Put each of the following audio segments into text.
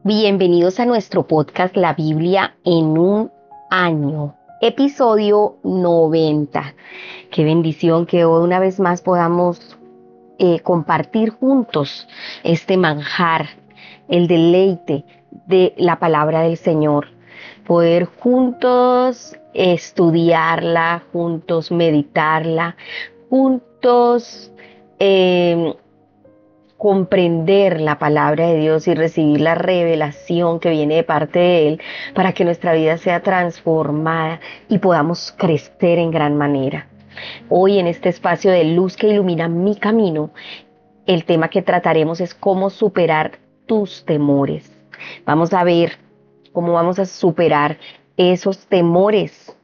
Bienvenidos a nuestro podcast La Biblia en un año, episodio 90. Qué bendición que hoy una vez más podamos compartir juntos este manjar, el deleite de la palabra del Señor. Poder juntos estudiarla, juntos meditarla, juntos comprender la palabra de Dios y recibir la revelación que viene de parte de Él para que nuestra vida sea transformada y podamos crecer en gran manera. Hoy en este espacio de luz que ilumina mi camino, el tema que trataremos es cómo superar tus temores. Vamos a ver cómo vamos a superar esos temores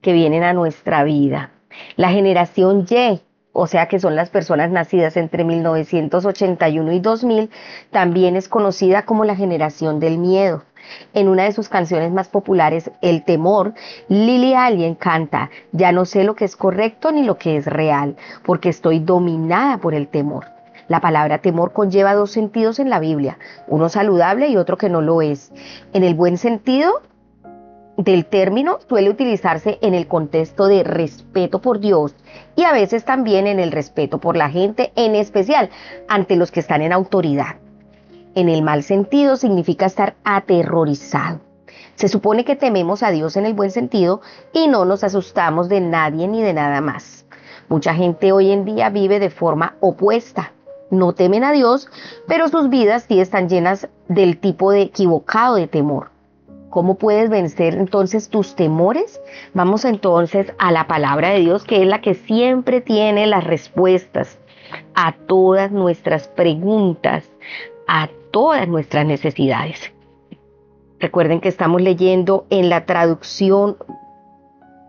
que vienen a nuestra vida. La generación Y, o sea que son las personas nacidas entre 1981 y 2000, también es conocida como la generación del miedo. En una de sus canciones más populares, El temor, Lily Allen canta: ya no sé lo que es correcto ni lo que es real, porque estoy dominada por el temor. La palabra temor conlleva dos sentidos en la Biblia, uno saludable y otro que no lo es. En el buen sentido del término suele utilizarse en el contexto de respeto por Dios y a veces también en el respeto por la gente, en especial ante los que están en autoridad. En el mal sentido significa estar aterrorizado. Se supone que tememos a Dios en el buen sentido y no nos asustamos de nadie ni de nada más. Mucha gente hoy en día vive de forma opuesta. No temen a Dios, pero sus vidas sí están llenas del tipo de equivocado de temor. ¿Cómo puedes vencer entonces tus temores? Vamos entonces a la palabra de Dios, que es la que siempre tiene las respuestas a todas nuestras preguntas, a todas nuestras necesidades. Recuerden que estamos leyendo en la traducción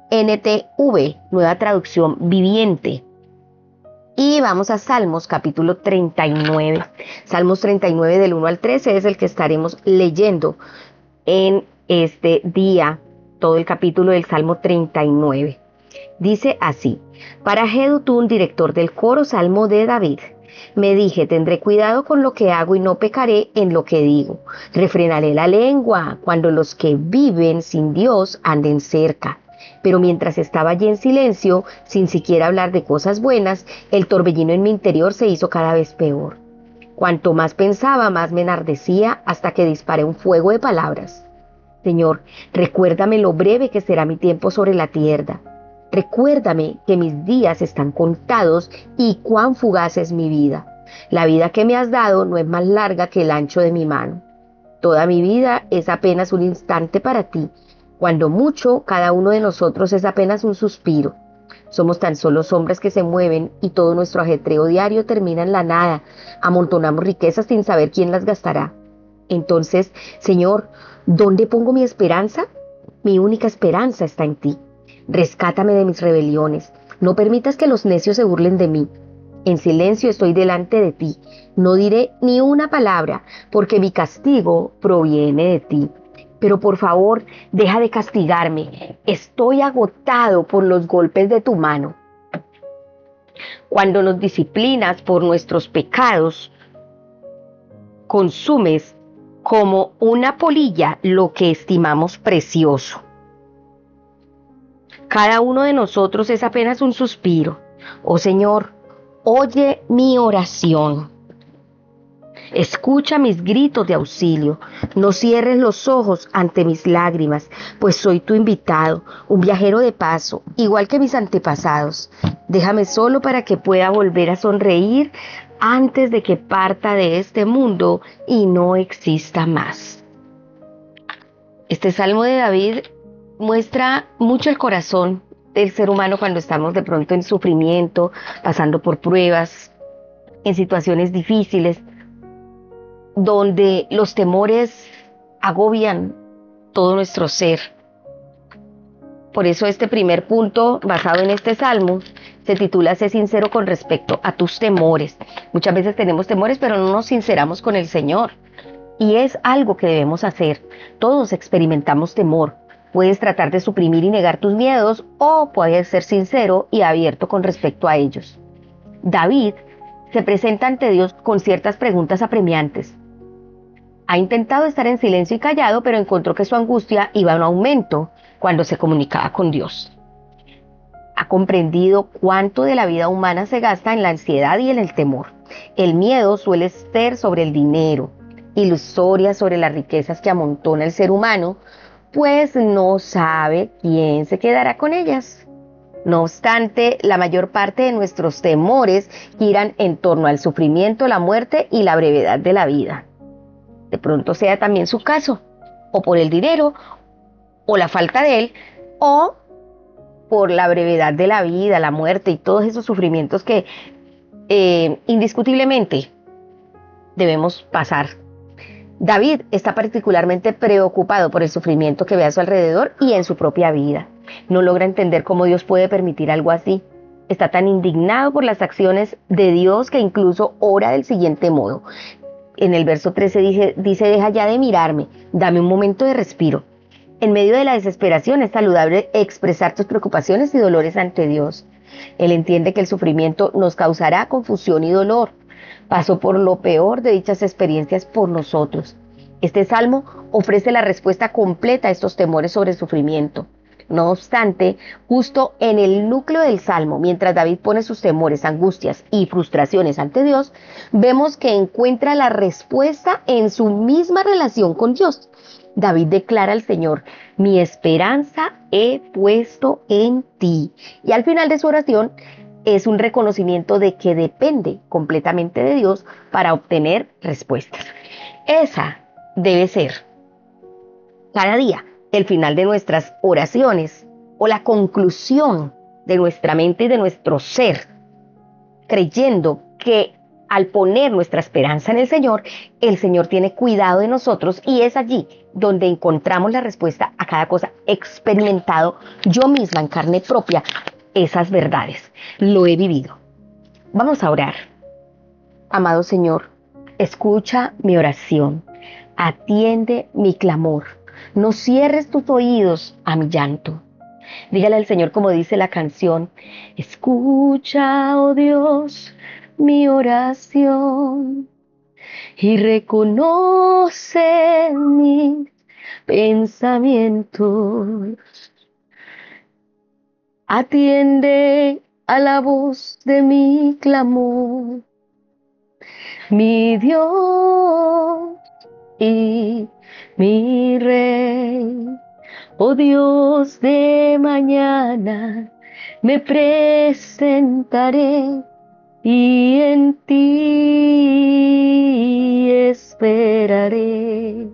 NTV, Nueva Traducción Viviente. Y vamos a Salmos capítulo 39. Salmos 39 del 1 al 13 es el que estaremos leyendo en este día, todo el capítulo del Salmo 39. Dice así: para Jedutún, director del coro, Salmo de David. Me dije, tendré cuidado con lo que hago y no pecaré en lo que digo. Refrenaré la lengua cuando los que viven sin Dios anden cerca. Pero mientras estaba allí en silencio, sin siquiera hablar de cosas buenas, el torbellino en mi interior se hizo cada vez peor. Cuanto más pensaba, más me enardecía hasta que disparé un fuego de palabras. Señor, recuérdame lo breve que será mi tiempo sobre la tierra. Recuérdame que mis días están contados y cuán fugaz es mi vida. La vida que me has dado no es más larga que el ancho de mi mano. Toda mi vida es apenas un instante para ti. Cuando mucho, cada uno de nosotros es apenas un suspiro. Somos tan solo sombras que se mueven y todo nuestro ajetreo diario termina en la nada. Amontonamos riquezas sin saber quién las gastará. Entonces, Señor, ¿dónde pongo mi esperanza? Mi única esperanza está en ti. Rescátame de mis rebeliones. No permitas que los necios se burlen de mí. En silencio estoy delante de ti. No diré ni una palabra, porque mi castigo proviene de ti. Pero por favor, deja de castigarme. Estoy agotado por los golpes de tu mano. Cuando nos disciplinas por nuestros pecados, consumes como una polilla lo que estimamos precioso. Cada uno de nosotros es apenas un suspiro. Oh Señor, oye mi oración. Escucha mis gritos de auxilio. No cierres los ojos ante mis lágrimas, pues soy tu invitado, un viajero de paso, igual que mis antepasados. Déjame solo para que pueda volver a sonreír antes de que parta de este mundo y no exista más. Este Salmo de David muestra mucho el corazón del ser humano cuando estamos de pronto en sufrimiento, pasando por pruebas, en situaciones difíciles, donde los temores agobian todo nuestro ser. Por eso este primer punto, basado en este salmo, se titula Sé sincero con respecto a tus temores. Muchas veces tenemos temores, pero no nos sinceramos con el Señor. Y es algo que debemos hacer. Todos experimentamos temor. Puedes tratar de suprimir y negar tus miedos, o puedes ser sincero y abierto con respecto a ellos. David se presenta ante Dios con ciertas preguntas apremiantes. Ha intentado estar en silencio y callado, pero encontró que su angustia iba en aumento cuando se comunicaba con Dios. Ha comprendido cuánto de la vida humana se gasta en la ansiedad y en el temor. El miedo suele ser sobre el dinero, ilusoria sobre las riquezas que amontona el ser humano, pues no sabe quién se quedará con ellas. No obstante, la mayor parte de nuestros temores giran en torno al sufrimiento, la muerte y la brevedad de la vida. De pronto sea también su caso, o por el dinero, o la falta de él, o por la brevedad de la vida, la muerte y todos esos sufrimientos que indiscutiblemente debemos pasar. David está particularmente preocupado por el sufrimiento que ve a su alrededor y en su propia vida. No logra entender cómo Dios puede permitir algo así. Está tan indignado por las acciones de Dios que incluso ora del siguiente modo. En el verso 13 dice, deja ya de mirarme, dame un momento de respiro. En medio de la desesperación es saludable expresar tus preocupaciones y dolores ante Dios. Él entiende que el sufrimiento nos causará confusión y dolor. Pasó por lo peor de dichas experiencias por nosotros. Este salmo ofrece la respuesta completa a estos temores sobre el sufrimiento. No obstante, justo en el núcleo del salmo, mientras David pone sus temores, angustias y frustraciones ante Dios, vemos que encuentra la respuesta en su misma relación con Dios. David declara al Señor, mi esperanza he puesto en ti. Y al final de su oración es un reconocimiento de que depende completamente de Dios para obtener respuestas. Esa debe ser cada día el final de nuestras oraciones o la conclusión de nuestra mente y de nuestro ser, creyendo que al poner nuestra esperanza en el Señor tiene cuidado de nosotros y es allí donde encontramos la respuesta a cada cosa. Experimentado yo misma en carne propia esas verdades, lo he vivido. Vamos a orar. Amado Señor, escucha mi oración, atiende mi clamor. No cierres tus oídos a mi llanto. Dígale al Señor como dice la canción, escucha, oh Dios, mi oración y reconoce mis pensamientos. Atiende a la voz de mi clamor, mi Dios y mi Rey. Oh Dios de mañana, me presentaré y en ti esperaré.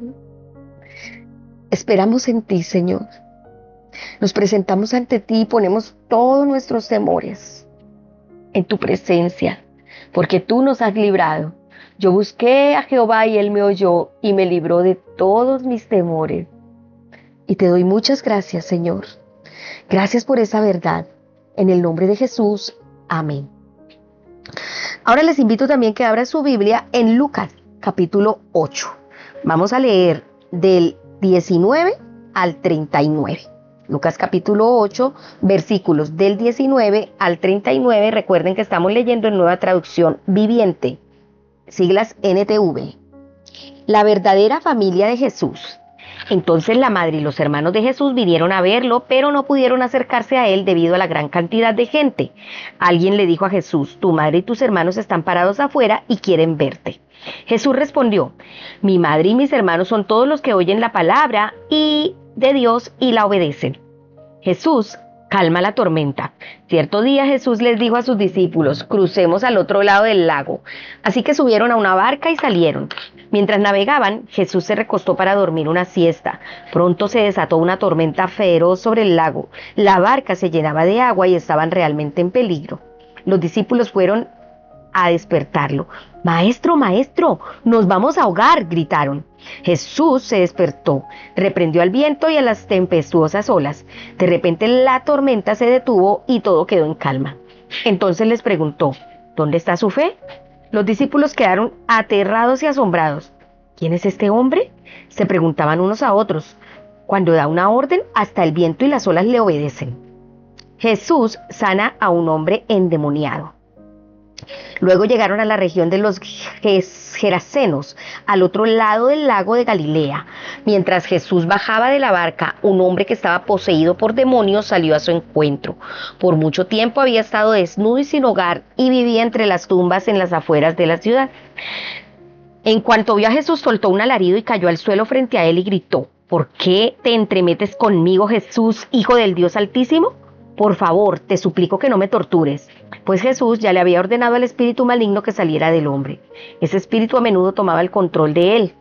Esperamos en ti, Señor. Nos presentamos ante ti y ponemos todos nuestros temores en tu presencia, porque tú nos has librado. Yo busqué a Jehová y Él me oyó y me libró de todos mis temores. Y te doy muchas gracias, Señor. Gracias por esa verdad. En el nombre de Jesús. Amén. Ahora les invito también que abran su Biblia en Lucas, capítulo 8. Vamos a leer del 19 al 39. Lucas capítulo 8, versículos del 19 al 39. Recuerden que estamos leyendo en Nueva Traducción Viviente, siglas NTV. La verdadera familia de Jesús. Entonces la madre y los hermanos de Jesús vinieron a verlo, pero no pudieron acercarse a él debido a la gran cantidad de gente. Alguien le dijo a Jesús, tu madre y tus hermanos están parados afuera y quieren verte. Jesús respondió, mi madre y mis hermanos son todos los que oyen la palabra de Dios y la obedecen. Jesús calma la tormenta. Cierto día Jesús les dijo a sus discípulos, crucemos al otro lado del lago. Así que subieron a una barca y salieron. Mientras navegaban, Jesús se recostó para dormir una siesta. Pronto se desató una tormenta feroz sobre el lago. La barca se llenaba de agua y estaban realmente en peligro. Los discípulos fueron a despertarlo. Maestro, maestro, nos vamos a ahogar, gritaron. Jesús se despertó, reprendió al viento y a las tempestuosas olas. De repente la tormenta se detuvo y todo quedó en calma. Entonces les preguntó, ¿dónde está su fe? Los discípulos quedaron aterrados y asombrados. ¿Quién es este hombre?, se preguntaban unos a otros. Cuando da una orden, hasta el viento y las olas le obedecen. Jesús sana a un hombre endemoniado. Luego llegaron a la región de los Gerasenos, al otro lado del lago de Galilea. Mientras Jesús bajaba de la barca, un hombre que estaba poseído por demonios salió a su encuentro. Por mucho tiempo había estado desnudo y sin hogar y vivía entre las tumbas en las afueras de la ciudad. En cuanto vio a Jesús, soltó un alarido y cayó al suelo frente a él y gritó: ¿Por qué te entremetes conmigo, Jesús, Hijo del Dios Altísimo? Por favor, te suplico que no me tortures. Pues Jesús ya le había ordenado al espíritu maligno que saliera del hombre. Ese espíritu a menudo tomaba el control de él.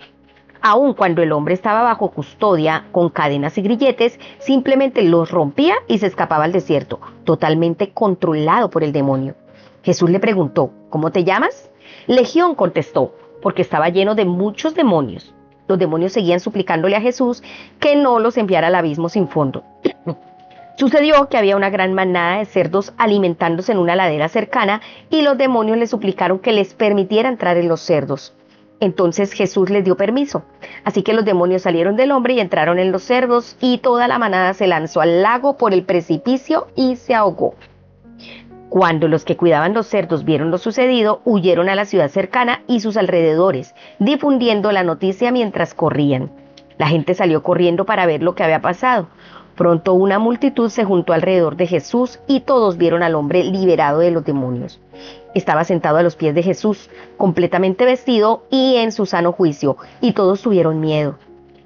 Aun cuando el hombre estaba bajo custodia, con cadenas y grilletes, simplemente los rompía y se escapaba al desierto, totalmente controlado por el demonio. Jesús le preguntó: ¿Cómo te llamas? Legión, contestó, porque estaba lleno de muchos demonios. Los demonios seguían suplicándole a Jesús que no los enviara al abismo sin fondo. Sucedió que había una gran manada de cerdos alimentándose en una ladera cercana y los demonios le suplicaron que les permitiera entrar en los cerdos. Entonces Jesús les dio permiso. Así que los demonios salieron del hombre y entraron en los cerdos y toda la manada se lanzó al lago por el precipicio y se ahogó. Cuando los que cuidaban los cerdos vieron lo sucedido, huyeron a la ciudad cercana y sus alrededores, difundiendo la noticia mientras corrían. La gente salió corriendo para ver lo que había pasado. Pronto una multitud se juntó alrededor de Jesús y todos vieron al hombre liberado de los demonios. Estaba sentado a los pies de Jesús, completamente vestido y en su sano juicio, y todos tuvieron miedo.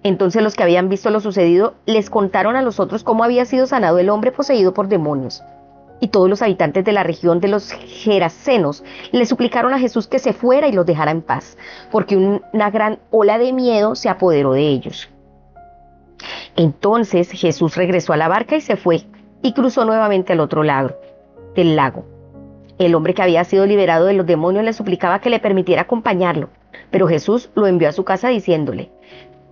Entonces los que habían visto lo sucedido les contaron a los otros cómo había sido sanado el hombre poseído por demonios. Y todos los habitantes de la región de los Gerasenos le suplicaron a Jesús que se fuera y los dejara en paz, porque una gran ola de miedo se apoderó de ellos. Entonces Jesús regresó a la barca y se fue, y cruzó nuevamente al otro lado del lago. El hombre que había sido liberado de los demonios le suplicaba que le permitiera acompañarlo, pero Jesús lo envió a su casa diciéndole: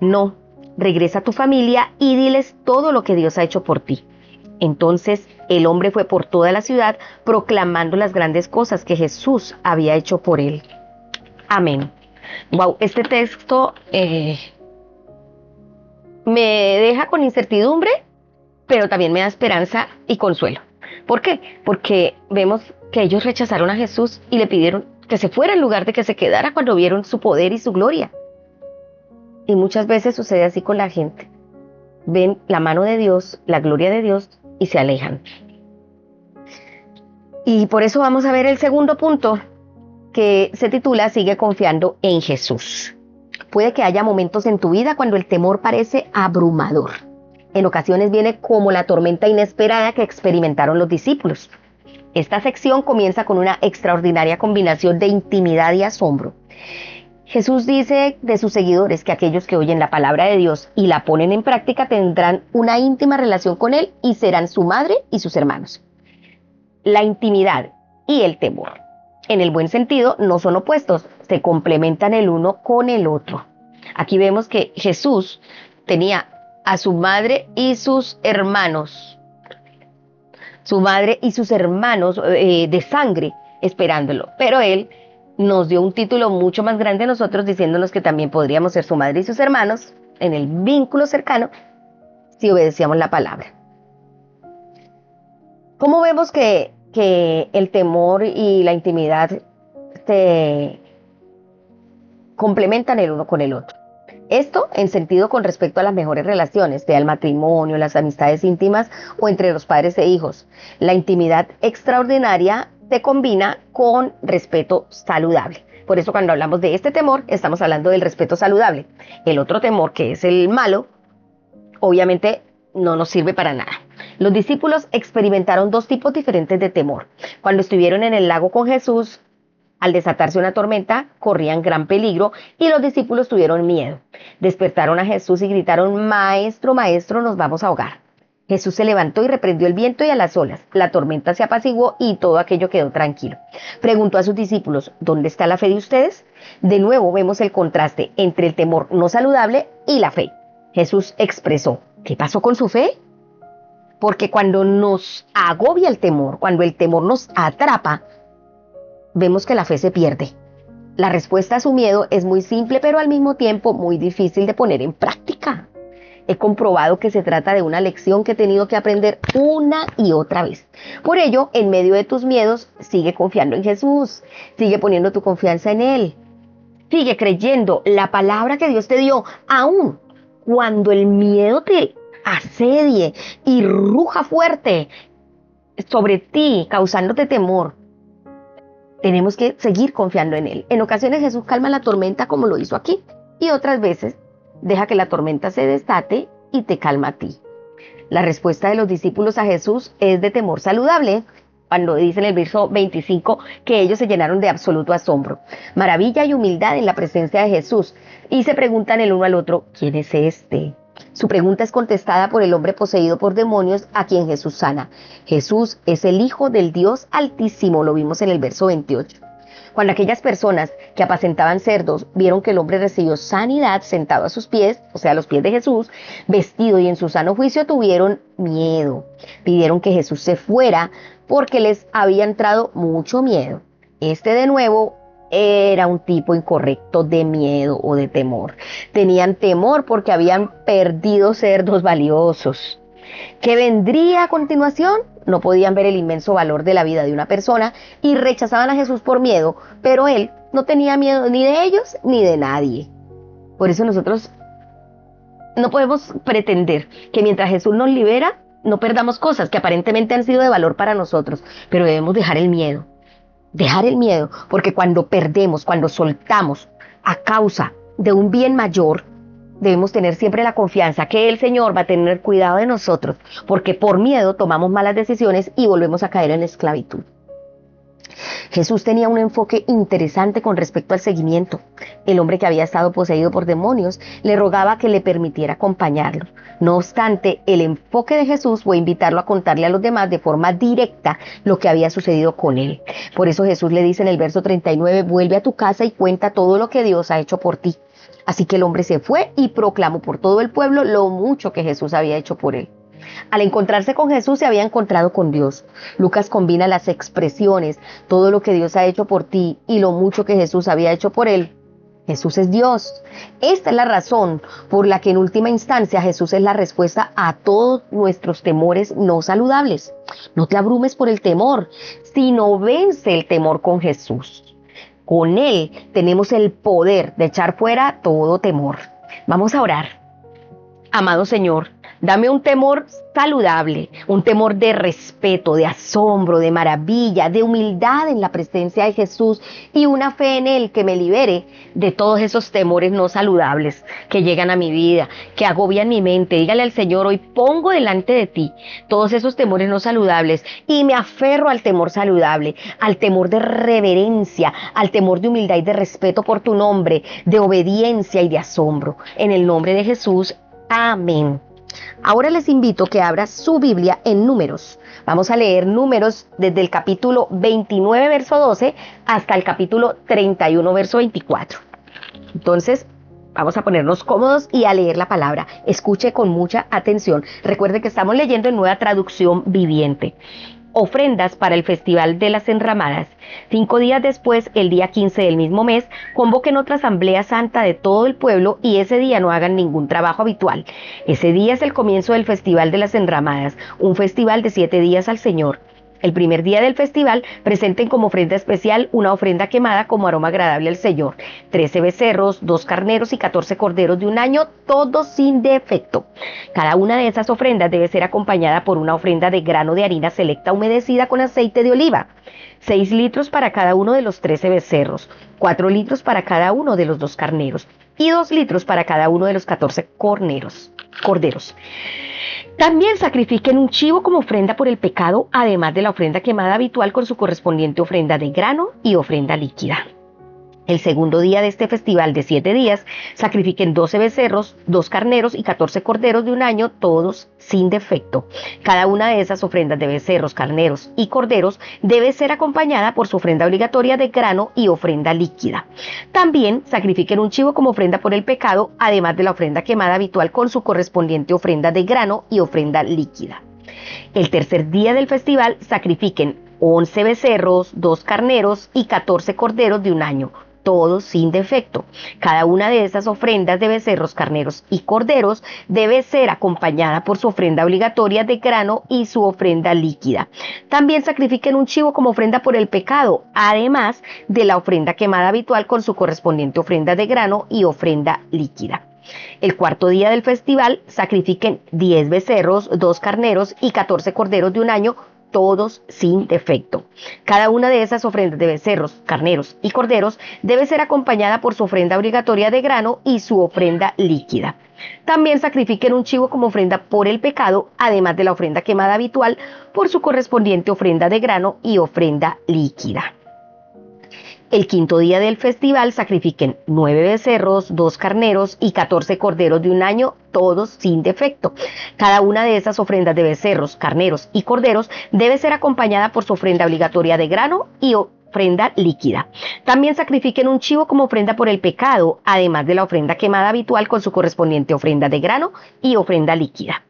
No, regresa a tu familia y diles todo lo que Dios ha hecho por ti. Entonces el hombre fue por toda la ciudad proclamando las grandes cosas que Jesús había hecho por él. Amén. Wow, este texto me deja con incertidumbre, pero también me da esperanza y consuelo. ¿Por qué? Porque vemos que ellos rechazaron a Jesús y le pidieron que se fuera en lugar de que se quedara cuando vieron su poder y su gloria. Y muchas veces sucede así con la gente. Ven la mano de Dios, la gloria de Dios y se alejan. Y por eso vamos a ver el segundo punto, que se titula Sigue confiando en Jesús. Puede que haya momentos en tu vida cuando el temor parece abrumador. En ocasiones viene como la tormenta inesperada que experimentaron los discípulos. Esta sección comienza con una extraordinaria combinación de intimidad y asombro. Jesús dice de sus seguidores que aquellos que oyen la palabra de Dios y la ponen en práctica tendrán una íntima relación con Él y serán su madre y sus hermanos. La intimidad y el temor, en el buen sentido, no son opuestos, se complementan el uno con el otro. Aquí vemos que Jesús tenía a su madre y sus hermanos, de sangre esperándolo, pero Él nos dio un título mucho más grande a nosotros, diciéndonos que también podríamos ser su madre y sus hermanos en el vínculo cercano si obedecíamos la palabra. ¿Cómo vemos que el temor y la intimidad se complementan el uno con el otro? Esto en sentido con respecto a las mejores relaciones, sea el matrimonio, las amistades íntimas o entre los padres e hijos. La intimidad extraordinaria se combina con respeto saludable. Por eso cuando hablamos de este temor, estamos hablando del respeto saludable. El otro temor, que es el malo, obviamente no nos sirve para nada. Los discípulos experimentaron dos tipos diferentes de temor. Cuando estuvieron en el lago con Jesús, al desatarse una tormenta, corrían gran peligro y los discípulos tuvieron miedo. Despertaron a Jesús y gritaron: Maestro, maestro, nos vamos a ahogar. Jesús se levantó y reprendió el viento y a las olas. La tormenta se apaciguó y todo aquello quedó tranquilo. Preguntó a sus discípulos: ¿Dónde está la fe de ustedes? De nuevo vemos el contraste entre el temor no saludable y la fe. Jesús expresó: ¿qué pasó con su fe? Porque cuando nos agobia el temor, cuando el temor nos atrapa, vemos que la fe se pierde. La respuesta a su miedo es muy simple, pero al mismo tiempo muy difícil de poner en práctica. He comprobado que se trata de una lección que he tenido que aprender una y otra vez. Por ello, en medio de tus miedos, sigue confiando en Jesús, sigue poniendo tu confianza en Él, sigue creyendo la palabra que Dios te dio, aún cuando el miedo te asedie y ruja fuerte sobre ti, causándote temor. Tenemos que seguir confiando en Él. En ocasiones Jesús calma la tormenta como lo hizo aquí, y otras veces deja que la tormenta se desate y te calma a ti. La respuesta de los discípulos a Jesús es de temor saludable, cuando dice en el verso 25 que ellos se llenaron de absoluto asombro, maravilla y humildad en la presencia de Jesús, y se preguntan el uno al otro, ¿quién es este? Su pregunta es contestada por el hombre poseído por demonios a quien Jesús sana. Jesús es el Hijo del Dios Altísimo, lo vimos en el verso 28. Cuando aquellas personas que apacentaban cerdos vieron que el hombre recibió sanidad sentado a sus pies, o sea, a los pies de Jesús, vestido y en su sano juicio, tuvieron miedo. Pidieron que Jesús se fuera porque les había entrado mucho miedo. Este de nuevo era un tipo incorrecto de miedo o de temor. Tenían temor porque habían perdido cerdos valiosos. ¿Qué vendría a continuación? No podían ver el inmenso valor de la vida de una persona y rechazaban a Jesús por miedo, pero Él no tenía miedo ni de ellos ni de nadie. Por eso nosotros no podemos pretender que mientras Jesús nos libera, no perdamos cosas que aparentemente han sido de valor para nosotros, pero debemos dejar el miedo. Dejar el miedo, porque cuando perdemos, cuando soltamos a causa de un bien mayor, debemos tener siempre la confianza que el Señor va a tener cuidado de nosotros, porque por miedo tomamos malas decisiones y volvemos a caer en esclavitud. Jesús tenía un enfoque interesante con respecto al seguimiento. El hombre que había estado poseído por demonios le rogaba que le permitiera acompañarlo. No obstante, el enfoque de Jesús fue invitarlo a contarle a los demás de forma directa lo que había sucedido con él. Por eso Jesús le dice en el verso 39, vuelve a tu casa y cuenta todo lo que Dios ha hecho por ti. Así que el hombre se fue y proclamó por todo el pueblo lo mucho que Jesús había hecho por él. Al encontrarse con Jesús se había encontrado con Dios. Lucas combina las expresiones, todo lo que Dios ha hecho por ti y lo mucho que Jesús había hecho por él. Jesús es Dios. Esta es la razón por la que en última instancia Jesús es la respuesta a todos nuestros temores no saludables. No te abrumes por el temor, sino vence el temor con Jesús. Con Él tenemos el poder de echar fuera todo temor. Vamos a orar. Amado Señor, dame un temor saludable, un temor de respeto, de asombro, de maravilla, de humildad en la presencia de Jesús y una fe en Él que me libere de todos esos temores no saludables que llegan a mi vida, que agobian mi mente. Dígale al Señor, hoy pongo delante de ti todos esos temores no saludables y me aferro al temor saludable, al temor de reverencia, al temor de humildad y de respeto por tu nombre, de obediencia y de asombro. En el nombre de Jesús, amén. Ahora les invito a que abra su Biblia en Números. Vamos a leer Números desde el capítulo 29, verso 12, hasta el capítulo 31, verso 24. Entonces, vamos a ponernos cómodos y a leer la palabra. Escuche con mucha atención. Recuerde que estamos leyendo en Nueva Traducción Viviente. Ofrendas para el Festival de las Enramadas. 5 días después, el día 15 del mismo mes, convoquen otra asamblea santa de todo el pueblo y ese día no hagan ningún trabajo habitual. Ese día es el comienzo del Festival de las Enramadas, un festival de 7 días al Señor. El primer día del festival presenten como ofrenda especial una ofrenda quemada como aroma agradable al Señor. 13 becerros, 2 carneros y 14 corderos de un año, todos sin defecto. Cada una de esas ofrendas debe ser acompañada por una ofrenda de grano de harina selecta humedecida con aceite de oliva. 6 litros para cada uno de los 13 becerros, 4 litros para cada uno de los 2 carneros y 2 litros para cada uno de los 14 corderos. También sacrifiquen un chivo como ofrenda por el pecado, además de la ofrenda quemada habitual con su correspondiente ofrenda de grano y ofrenda líquida. El segundo día de este festival de 7 días, sacrifiquen 12 becerros, 2 carneros y 14 corderos de un año, todos sin defecto. Cada una de esas ofrendas de becerros, carneros y corderos debe ser acompañada por su ofrenda obligatoria de grano y ofrenda líquida. También sacrifiquen un chivo como ofrenda por el pecado, además de la ofrenda quemada habitual con su correspondiente ofrenda de grano y ofrenda líquida. El tercer día del festival, sacrifiquen 11 becerros, 2 carneros y 14 corderos de un año, todos sin defecto. Cada una de esas ofrendas de becerros, carneros y corderos debe ser acompañada por su ofrenda obligatoria de grano y su ofrenda líquida. También sacrifiquen un chivo como ofrenda por el pecado, además de la ofrenda quemada habitual con su correspondiente ofrenda de grano y ofrenda líquida. El cuarto día del festival sacrifiquen 10 becerros, 2 carneros y 14 corderos de un año, todos sin defecto. Cada una de esas ofrendas de becerros, carneros y corderos debe ser acompañada por su ofrenda obligatoria de grano y su ofrenda líquida. También sacrifiquen un chivo como ofrenda por el pecado, además de la ofrenda quemada habitual por su correspondiente ofrenda de grano y ofrenda líquida. El quinto día del festival sacrifiquen 9 becerros, 2 carneros y 14 corderos de un año, todos sin defecto. Cada una de esas ofrendas de becerros, carneros y corderos debe ser acompañada por su ofrenda obligatoria de grano y ofrenda líquida. También sacrifiquen un chivo como ofrenda por el pecado, además de la ofrenda quemada habitual con su correspondiente ofrenda de grano y ofrenda líquida.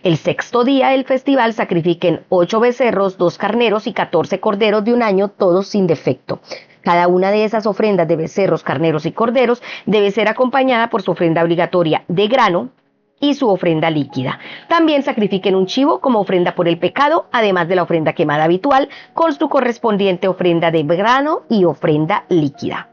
El sexto día del festival sacrifiquen 8 becerros, 2 carneros y 14 corderos de un año, todos sin defecto. Cada una de esas ofrendas de becerros, carneros y corderos debe ser acompañada por su ofrenda obligatoria de grano y su ofrenda líquida. También sacrifiquen un chivo como ofrenda por el pecado, además de la ofrenda quemada habitual, con su correspondiente ofrenda de grano y ofrenda líquida.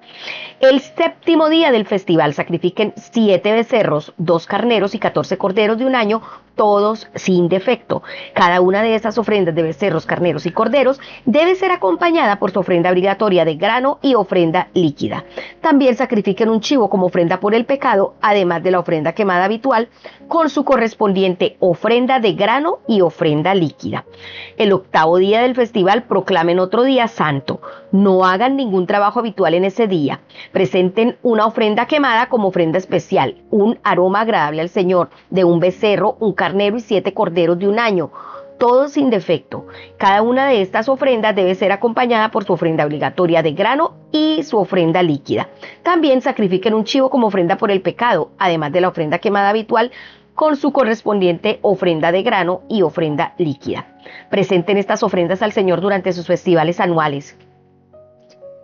El séptimo día del festival sacrifiquen 7 becerros, 2 carneros y 14 corderos de un año, todos sin defecto. Cada una de esas ofrendas de becerros, carneros y corderos debe ser acompañada por su ofrenda obligatoria de grano y ofrenda líquida. También sacrifiquen un chivo como ofrenda por el pecado, además de la ofrenda quemada habitual, con su correspondiente ofrenda de grano y ofrenda líquida. El octavo día del festival proclamen otro día santo. No hagan ningún trabajo habitual en ese día. Presenten una ofrenda quemada como ofrenda especial, un aroma agradable al Señor, de un becerro, un carnero y 7 corderos de un año, todos sin defecto. Cada una de estas ofrendas debe ser acompañada por su ofrenda obligatoria de grano y su ofrenda líquida. También sacrifiquen un chivo como ofrenda por el pecado, además de la ofrenda quemada habitual, con su correspondiente ofrenda de grano y ofrenda líquida. Presenten estas ofrendas al Señor durante sus festivales anuales.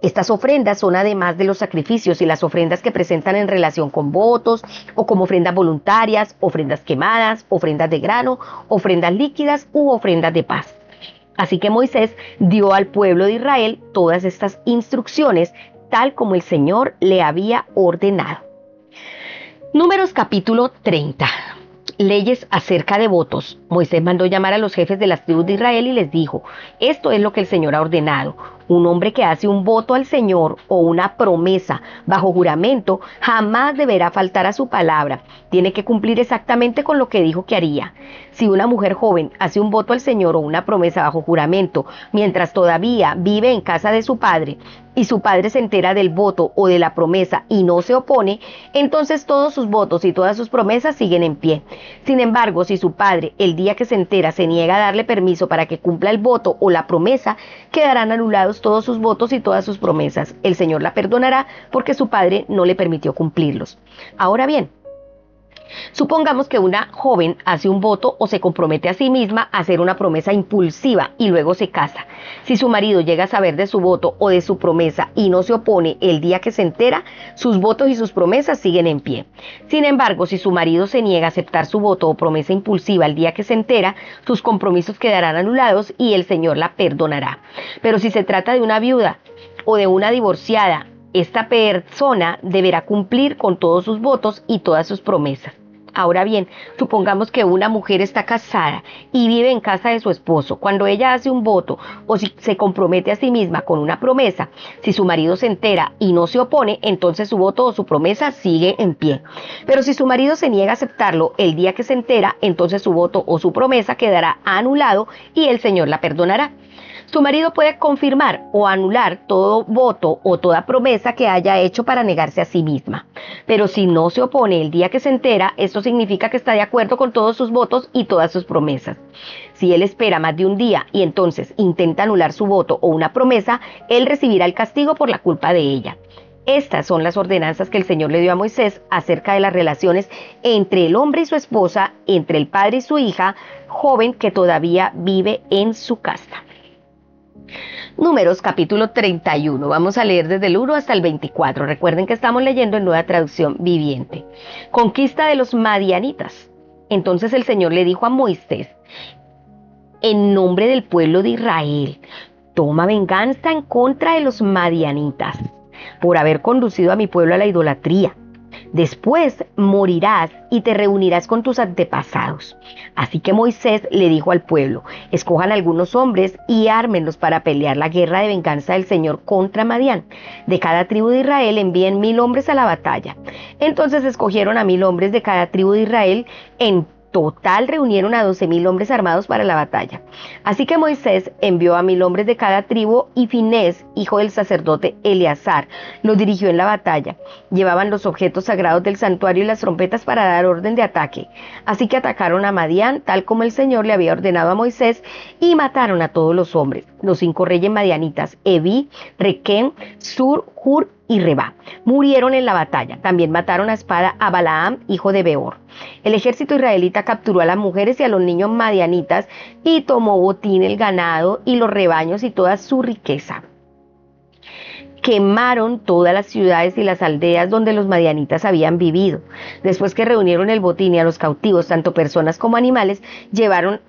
Estas ofrendas son además de los sacrificios y las ofrendas que presentan en relación con votos o como ofrendas voluntarias, ofrendas quemadas, ofrendas de grano, ofrendas líquidas u ofrendas de paz. Así que Moisés dio al pueblo de Israel todas estas instrucciones tal como el Señor le había ordenado. Números capítulo 30. Leyes acerca de votos. Moisés mandó llamar a los jefes de las tribus de Israel y les dijo: esto es lo que el Señor ha ordenado. Un hombre que hace un voto al Señor o una promesa bajo juramento jamás deberá faltar a su palabra. Tiene que cumplir exactamente con lo que dijo que haría. Si una mujer joven hace un voto al Señor o una promesa bajo juramento mientras todavía vive en casa de su padre y su padre se entera del voto o de la promesa y no se opone, entonces todos sus votos y todas sus promesas siguen en pie. Sin embargo, si su padre, el día que se entera, se niega a darle permiso para que cumpla el voto o la promesa, quedarán anulados todos sus votos y todas sus promesas. El Señor la perdonará porque su padre no le permitió cumplirlos. Ahora bien, supongamos que una joven hace un voto o se compromete a sí misma a hacer una promesa impulsiva y luego se casa. Si su marido llega a saber de su voto o de su promesa y no se opone el día que se entera, sus votos y sus promesas siguen en pie. Sin embargo, si su marido se niega a aceptar su voto o promesa impulsiva el día que se entera, sus compromisos quedarán anulados y el Señor la perdonará. Pero si se trata de una viuda o de una divorciada, esta persona deberá cumplir con todos sus votos y todas sus promesas. Ahora bien, supongamos que una mujer está casada y vive en casa de su esposo. Cuando ella hace un voto o si se compromete a sí misma con una promesa, si su marido se entera y no se opone, entonces su voto o su promesa sigue en pie. Pero si su marido se niega a aceptarlo el día que se entera, entonces su voto o su promesa quedará anulado y el Señor la perdonará. Su marido puede confirmar o anular todo voto o toda promesa que haya hecho para negarse a sí misma. Pero si no se opone el día que se entera, esto significa que está de acuerdo con todos sus votos y todas sus promesas. Si él espera más de un día y entonces intenta anular su voto o una promesa, él recibirá el castigo por la culpa de ella. Estas son las ordenanzas que el Señor le dio a Moisés acerca de las relaciones entre el hombre y su esposa, entre el padre y su hija, joven que todavía vive en su casa. Números capítulo 31, vamos a leer desde el 1 hasta el 24. Recuerden que estamos leyendo en Nueva Traducción Viviente. Conquista de los madianitas. Entonces el Señor le dijo a Moisés: en nombre del pueblo de Israel, toma venganza en contra de los madianitas por haber conducido a mi pueblo a la idolatría. Después morirás y te reunirás con tus antepasados. Así que Moisés le dijo al pueblo: escojan algunos hombres y ármenlos para pelear la guerra de venganza del Señor contra Madián. De cada tribu de Israel envíen 1000 hombres a la batalla. Entonces escogieron a 1000 hombres de cada tribu de Israel. En total reunieron a 12.000 hombres armados para la batalla. Así que Moisés envió a 1000 hombres de cada tribu, y Finés, hijo del sacerdote Eleazar, los dirigió en la batalla. Llevaban los objetos sagrados del santuario y las trompetas para dar orden de ataque. Así que atacaron a Madián, tal como el Señor le había ordenado a Moisés, y mataron a todos los hombres, los 5 reyes madianitas, Evi, Requem, Sur, Hur y Reba. Murieron en la batalla. También mataron a espada a Balaam, hijo de Beor. El ejército israelita capturó a las mujeres y a los niños madianitas y tomó botín el ganado y los rebaños y toda su riqueza. Quemaron todas las ciudades y las aldeas donde los madianitas habían vivido. Después que reunieron el botín y a los cautivos, tanto personas como animales, llevaron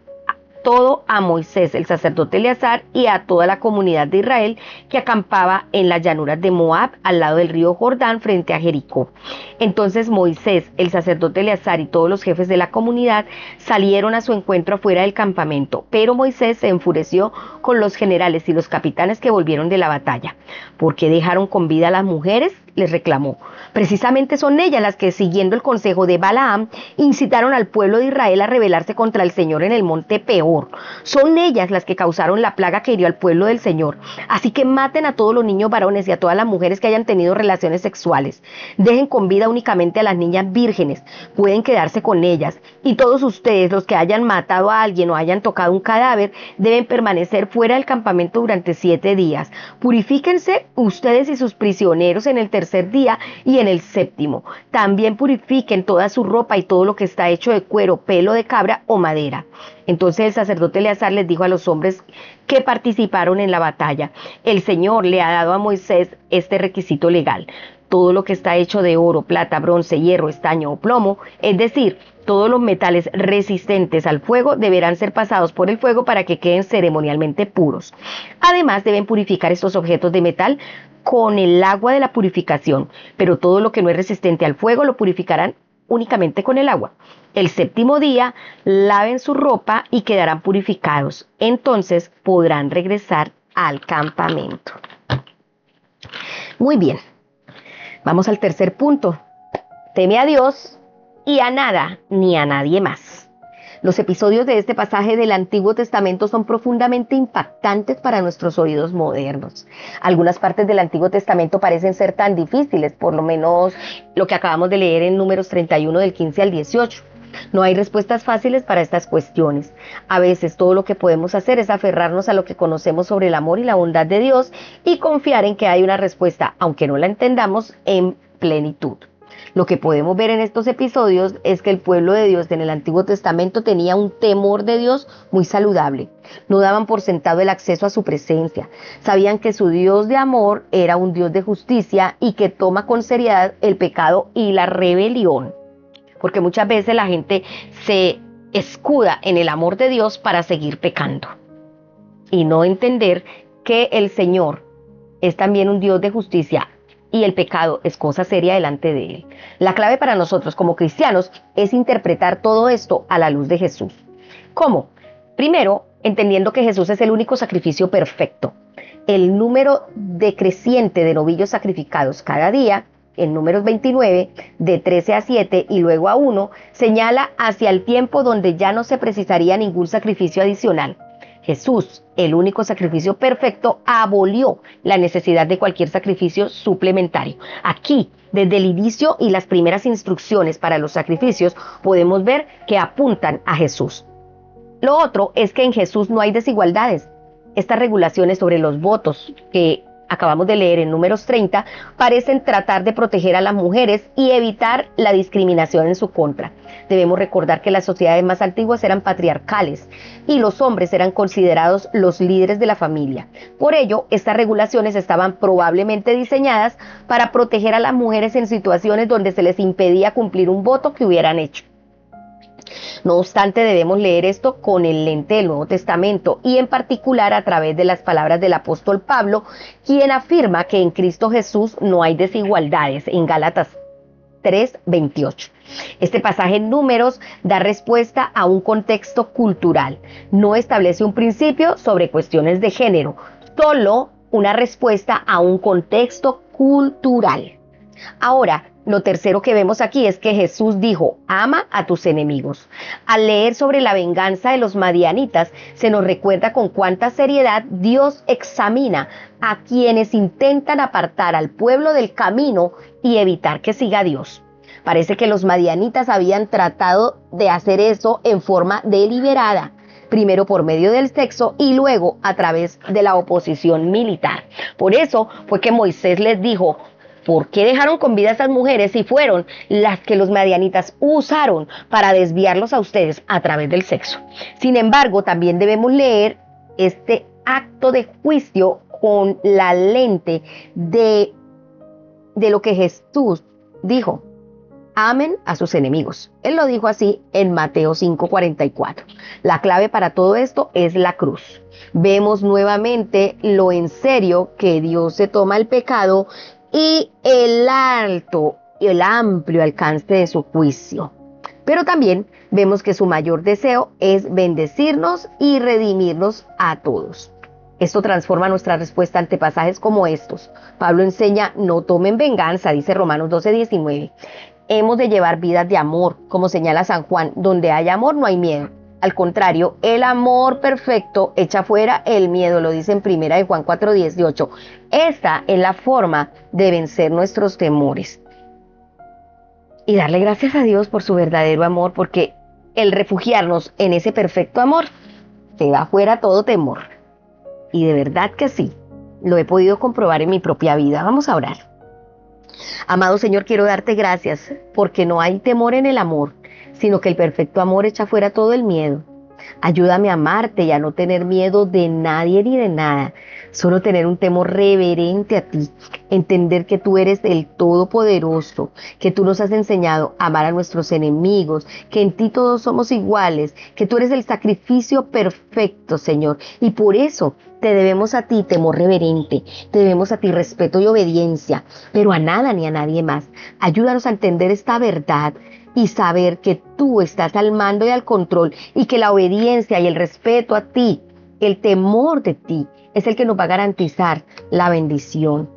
todo a Moisés, el sacerdote Eleazar, y a toda la comunidad de Israel que acampaba en las llanuras de Moab, al lado del río Jordán, frente a Jericó. Entonces Moisés, el sacerdote Eleazar y todos los jefes de la comunidad salieron a su encuentro afuera del campamento, pero Moisés se enfureció con los generales y los capitanes que volvieron de la batalla. ¿Por qué dejaron con vida a las mujeres?, les reclamó. Precisamente son ellas las que, siguiendo el consejo de Balaam, incitaron al pueblo de Israel a rebelarse contra el Señor en el monte Peor. Son ellas las que causaron la plaga que hirió al pueblo del Señor. Así que maten a todos los niños varones y a todas las mujeres que hayan tenido relaciones sexuales. Dejen con vida únicamente a las niñas vírgenes. Pueden quedarse con ellas. Y todos ustedes, los que hayan matado a alguien o hayan tocado un cadáver, deben permanecer fuera del campamento durante 7 días. Purifíquense ustedes y sus prisioneros en el tercer día y en el séptimo. También purifiquen toda su ropa y todo lo que está hecho de cuero, pelo de cabra o madera. Entonces el sacerdote Eleazar les dijo a los hombres que participaron en la batalla: el Señor le ha dado a Moisés este requisito legal. Todo lo que está hecho de oro, plata, bronce, hierro, estaño o plomo, es decir, todos los metales resistentes al fuego, deberán ser pasados por el fuego para que queden ceremonialmente puros. Además, deben purificar estos objetos de metal con el agua de la purificación, pero todo lo que no es resistente al fuego lo purificarán únicamente con el agua. El séptimo día laven su ropa y quedarán purificados. Entonces podrán regresar al campamento. Muy bien, vamos al tercer punto. Teme a Dios y a nada ni a nadie más. Los episodios de este pasaje del Antiguo Testamento son profundamente impactantes para nuestros oídos modernos. Algunas partes del Antiguo Testamento parecen ser tan difíciles, por lo menos lo que acabamos de leer en Números 31 del 15 al 18. No hay respuestas fáciles para estas cuestiones. A veces todo lo que podemos hacer es aferrarnos a lo que conocemos sobre el amor y la bondad de Dios y confiar en que hay una respuesta, aunque no la entendamos en plenitud. Lo que podemos ver en estos episodios es que el pueblo de Dios en el Antiguo Testamento tenía un temor de Dios muy saludable. No daban por sentado el acceso a su presencia. Sabían que su Dios de amor era un Dios de justicia y que toma con seriedad el pecado y la rebelión. Porque muchas veces la gente se escuda en el amor de Dios para seguir pecando y no entender que el Señor es también un Dios de justicia y el pecado es cosa seria delante de Él. La clave para nosotros como cristianos es interpretar todo esto a la luz de Jesús. ¿Cómo? Primero, entendiendo que Jesús es el único sacrificio perfecto. El número decreciente de novillos sacrificados cada día, en Números 29, de 13 a 7 y luego a 1, señala hacia el tiempo donde ya no se precisaría ningún sacrificio adicional. Jesús, el único sacrificio perfecto, abolió la necesidad de cualquier sacrificio suplementario. Aquí, desde el inicio y las primeras instrucciones para los sacrificios, podemos ver que apuntan a Jesús. Lo otro es que en Jesús no hay desigualdades. Estas regulaciones sobre los votos que acabamos de leer en Números 30, parecen tratar de proteger a las mujeres y evitar la discriminación en su contra. Debemos recordar que las sociedades más antiguas eran patriarcales y los hombres eran considerados los líderes de la familia. Por ello, estas regulaciones estaban probablemente diseñadas para proteger a las mujeres en situaciones donde se les impedía cumplir un voto que hubieran hecho. No obstante, debemos leer esto con el lente del Nuevo Testamento y en particular a través de las palabras del apóstol Pablo, quien afirma que en Cristo Jesús no hay desigualdades, en Gálatas 3:28. Este pasaje en Números da respuesta a un contexto cultural. No establece un principio sobre cuestiones de género, solo una respuesta a un contexto cultural. Ahora, lo tercero que vemos aquí es que Jesús dijo, ama a tus enemigos. Al leer sobre la venganza de los madianitas, se nos recuerda con cuánta seriedad Dios examina a quienes intentan apartar al pueblo del camino y evitar que siga a Dios. Parece que los madianitas habían tratado de hacer eso en forma deliberada, primero por medio del sexo y luego a través de la oposición militar. Por eso fue que Moisés les dijo, ¿por qué dejaron con vida a esas mujeres si fueron las que los madianitas usaron para desviarlos a ustedes a través del sexo? Sin embargo, también debemos leer este acto de juicio con la lente de lo que Jesús dijo. Amen a sus enemigos. Él lo dijo así en Mateo 5:44. La clave para todo esto es la cruz. Vemos nuevamente lo en serio que Dios se toma el pecado y el alto y el amplio alcance de su juicio. Pero también vemos que su mayor deseo es bendecirnos y redimirnos a todos. Esto transforma nuestra respuesta ante pasajes como estos. Pablo enseña, no tomen venganza, dice Romanos 12:19. Hemos de llevar vidas de amor, como señala San Juan, donde hay amor no hay miedo. Al contrario, el amor perfecto echa fuera el miedo, lo dice en 1 de Juan 4:18. Esta es la forma de vencer nuestros temores. Y darle gracias a Dios por su verdadero amor, porque el refugiarnos en ese perfecto amor, se va fuera todo temor. Y de verdad que sí, lo he podido comprobar en mi propia vida. Vamos a orar. Amado Señor, quiero darte gracias porque no hay temor en el amor, sino que el perfecto amor echa fuera todo el miedo. Ayúdame a amarte y a no tener miedo de nadie ni de nada, solo tener un temor reverente a ti, entender que tú eres el Todopoderoso, que tú nos has enseñado a amar a nuestros enemigos, que en ti todos somos iguales, que tú eres el sacrificio perfecto, Señor, y por eso te debemos a ti temor reverente, te debemos a ti respeto y obediencia, pero a nada ni a nadie más. Ayúdanos a entender esta verdad y saber que tú estás al mando y al control y que la obediencia y el respeto a ti, el temor de ti, es el que nos va a garantizar la bendición.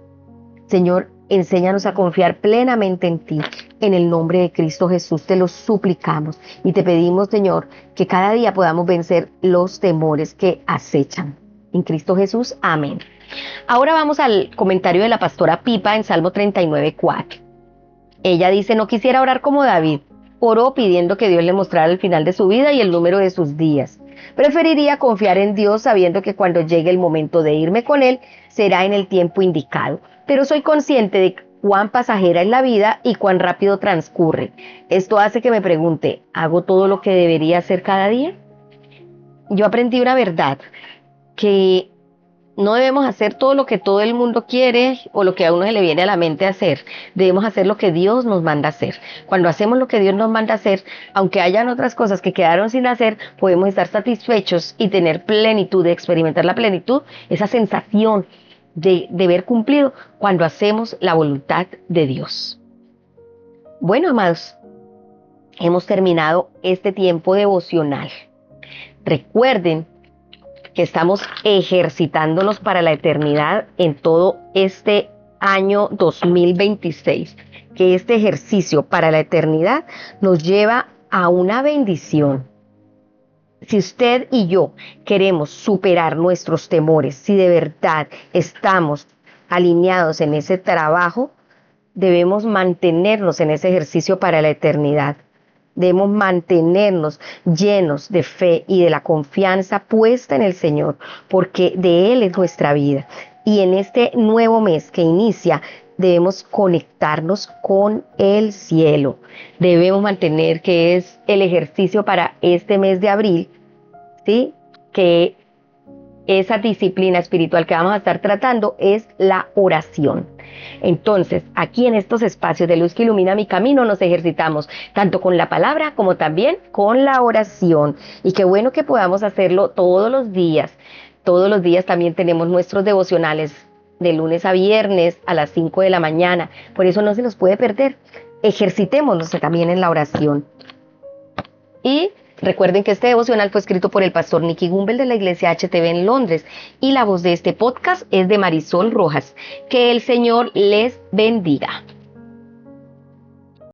Señor, enséñanos a confiar plenamente en ti. En el nombre de Cristo Jesús te lo suplicamos y te pedimos, Señor, que cada día podamos vencer los temores que acechan. En Cristo Jesús, amén. Ahora vamos al comentario de la pastora Pipa en Salmo 39:4. Ella dice, no quisiera orar como David. Oró pidiendo que Dios le mostrara el final de su vida y el número de sus días. Preferiría confiar en Dios sabiendo que cuando llegue el momento de irme con Él, será en el tiempo indicado. Pero soy consciente de cuán pasajera es la vida y cuán rápido transcurre. Esto hace que me pregunte, ¿hago todo lo que debería hacer cada día? Yo aprendí una verdad, que no debemos hacer todo lo que todo el mundo quiere o lo que a uno se le viene a la mente hacer. Debemos hacer lo que Dios nos manda hacer. Cuando hacemos lo que Dios nos manda hacer, aunque hayan otras cosas que quedaron sin hacer, podemos estar satisfechos y tener plenitud, de experimentar la plenitud, esa sensación de ver cumplido cuando hacemos la voluntad de Dios. Bueno, amados, hemos terminado este tiempo devocional. Recuerden que estamos ejercitándonos para la eternidad en todo este año 2026, que este ejercicio para la eternidad nos lleva a una bendición. Si usted y yo queremos superar nuestros temores, si de verdad estamos alineados en ese trabajo, debemos mantenernos en ese ejercicio para la eternidad. Debemos mantenernos llenos de fe y de la confianza puesta en el Señor, porque de Él es nuestra vida. Y en este nuevo mes que inicia, debemos conectarnos con el cielo. Debemos mantener, que es el ejercicio para este mes de abril, ¿sí? Que esa disciplina espiritual que vamos a estar tratando es la oración. Entonces, aquí en estos espacios de Luz que Ilumina Mi Camino nos ejercitamos tanto con la palabra como también con la oración. Y qué bueno que podamos hacerlo todos los días. Todos los días también tenemos nuestros devocionales de lunes a viernes a las 5 de la mañana. Por eso no se los puede perder. Ejercitémonos también en la oración. Y recuerden que este devocional fue escrito por el pastor Nicky Gumbel de la iglesia HTV en Londres y la voz de este podcast es de Marisol Rojas. Que el Señor les bendiga.